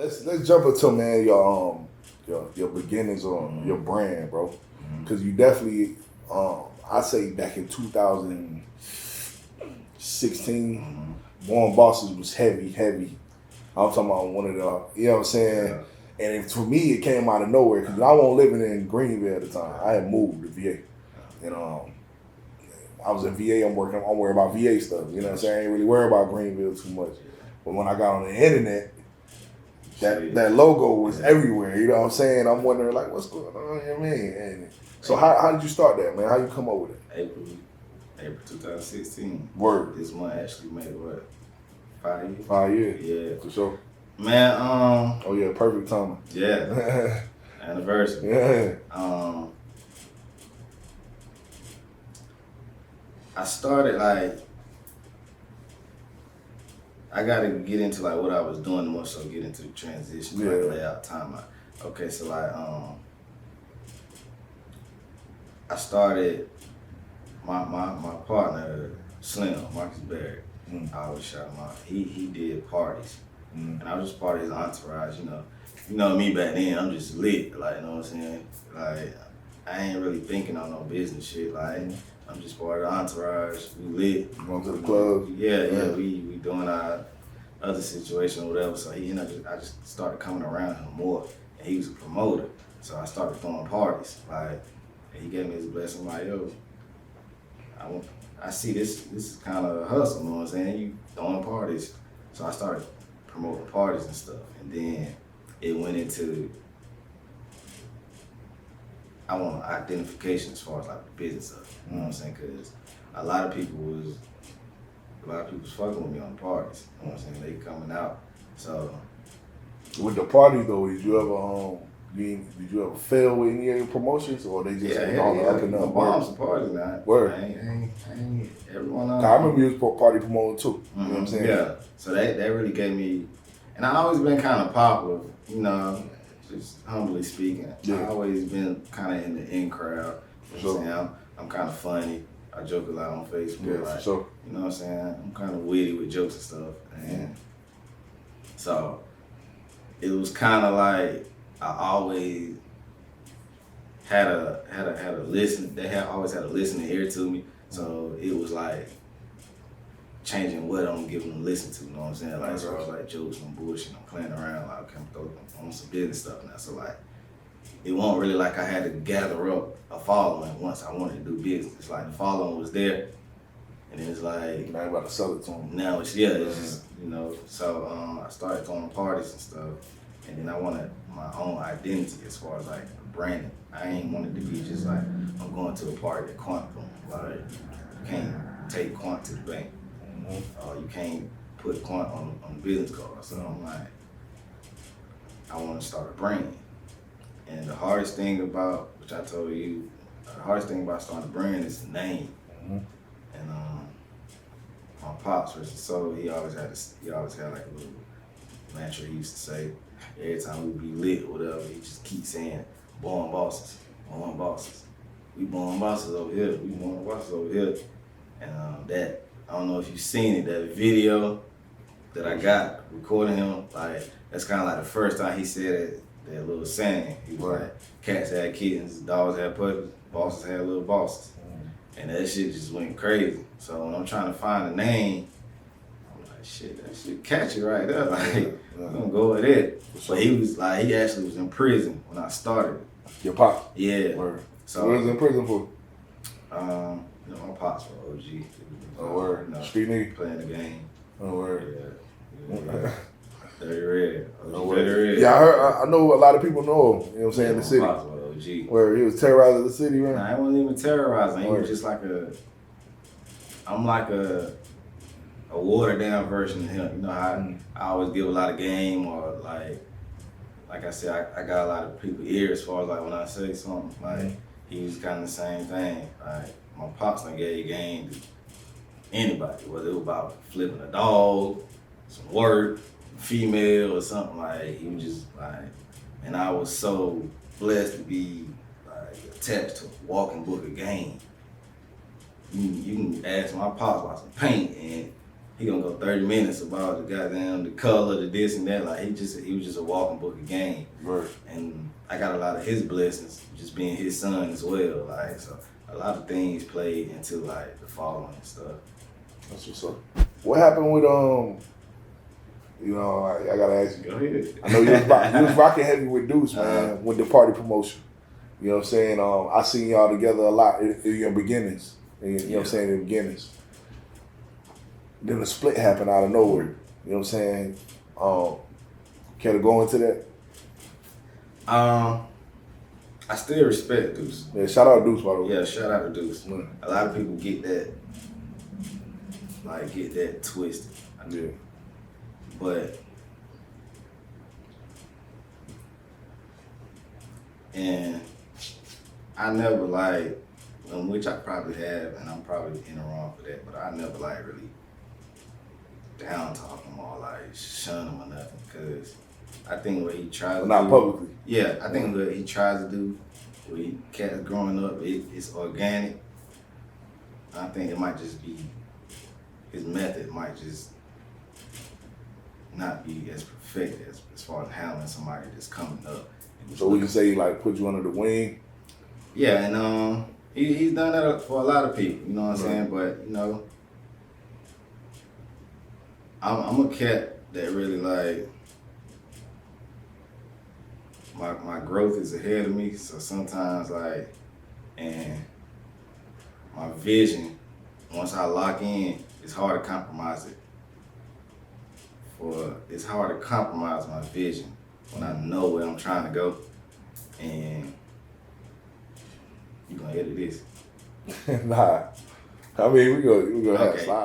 let's jump into, man, your beginnings on your brand, bro. Because you definitely, I say back in 2016, Born Bosses was heavy. I'm talking about one of the, you know what I'm saying? Yeah. And for me, it came out of nowhere because I wasn't living in Greenville at the time. I had moved to VA. And I was in VA, I'm worried about VA stuff. You know what I'm saying? I ain't really worried about Greenville too much. But when I got on the internet, that logo was everywhere. You know what I'm saying? I'm wondering, like, what's going on here, man? And so how did you start that, man? How you come up with it? April 2016. Word. This one actually made what? 5 years? 5 years. Yeah. For sure. Man, oh yeah, perfect timing. Yeah. Anniversary. Yeah. I started I gotta get into what I was doing more so get into the transition, lay out timeline. Okay, so I started my partner, Slim, Marcus Barrett. I always shout him out. He did parties. And I was just part of his entourage, you know me back then, I'm just lit, you know what I'm saying? I ain't really thinking on no business shit, I'm just part of the entourage, we lit. Going to the club? Yeah, we doing our other situation or whatever, so I just started coming around him more, and he was a promoter, so I started throwing parties, and he gave me his blessing, yo, I see this is kind of a hustle, you know what I'm saying? You throwing parties, so I started promoting parties and stuff, and then it went into I want identification as far as the business of it, you know what I'm saying? Because a lot of people was fucking with me on the parties, you know what I'm saying? They coming out, so. With the party though, did you ever fail with any of your promotions, or they just all up and up? Bombs and parties now. Word. I ain't everyone. I remember you was party promoting too. You know what I'm saying? Yeah. So that really gave me, and I always been kind of popular, just humbly speaking. Yeah. I always been kind of in the in crowd. You know what I'm saying? I'm kind of funny. I joke a lot on Facebook. Yeah, for sure. You know what I'm saying? I'm kind of witty with jokes and stuff, and so it was kind of I always had a listen. They always had a listening ear to me. So it was changing what I'm giving them to listen to. You know what I'm saying? As far as jokes and bullshit, I'm playing around. Okay, I'm on some business stuff now. So it wasn't really I had to gather up a following once I wanted to do business. It's the following was there, and then it's now you about to sell it to them. Now it's just So I started throwing parties and stuff. And then I wanted my own identity as far as branding. I ain't wanted to be just I'm going to a party at Quant. You can't take Quant to the bank. You can't put Quant on the business card. So I'm I want to start a brand. And the hardest thing about, which I told you, the hardest thing about starting a brand is the name. And my pops, so he always had a little mantra he used to say. Every time we be lit or whatever, he just keep saying, born bosses. We born bosses over here. And that, I don't know if you've seen it, that video that I got recording him, that's kind of the first time he said that little saying. He was cats had kittens, dogs had puppies, bosses had little bosses. And that shit just went crazy. So when I'm trying to find a name, shit, that shit catchy right there. I'm gonna go with it. But he was he actually was in prison when I started. Your pop? Yeah. Word. So what was he in prison for? My pops were OG. Oh, word. Street nigga? Playing the game. Oh, word. Yeah. Dirty Red. Oh, Red. Yeah, I know a lot of people know him, you know what I'm saying, in the city. My pops were OG. Where he was terrorizing the city, man? Nah, I wasn't even terrorizing. He was just I'm a watered down version of him. You know how I always give a lot of game, or like I said, I got a lot of people ear as far as when I say something. He was kind of the same thing. My pops done gave game to anybody, whether it was about flipping a dog, some work, female, or something. He was just and I was so blessed to be attached to a walking book of game. You can ask my pops about some paint, and he gonna go 30 minutes about the goddamn the color, the this and that. Like he was just a walking book of game. Right. And I got a lot of his blessings, just being his son as well. Like so, a lot of things played into like the following and stuff. That's what's up. What happened with you know, I gotta ask you. Go ahead. I know you was rocking heavy with Deuce, man, with the party promotion. You know what I'm saying? I seen y'all together a lot in your beginnings. You know what I'm saying, in the beginnings. Then the split happened out of nowhere. You know what I'm saying? Care to go into that? I still respect Deuce. Yeah, shout out Deuce, by the way. Yeah, shout out to Deuce. A lot of people get that twisted. Yeah. But and I never like, which I probably have, and I'm probably in the wrong for that, but I never like really down talk him or like shun him or nothing, because I think what he tries to not do, publicly. Yeah, I think what he tries to do, what he cats growing up, it's organic. I think it might just be, his method might just not be as perfect as far as handling somebody that's coming up. So we can say like put you under the wing. Yeah, and he's done that for a lot of people. You know what I'm saying? But you know, I'm a cat that really like my growth is ahead of me. So sometimes like, and my vision, once I lock in, it's hard to compromise it. It's hard to compromise my vision when I know where I'm trying to go. And you gonna edit this? Nah. I mean, we gonna have slide.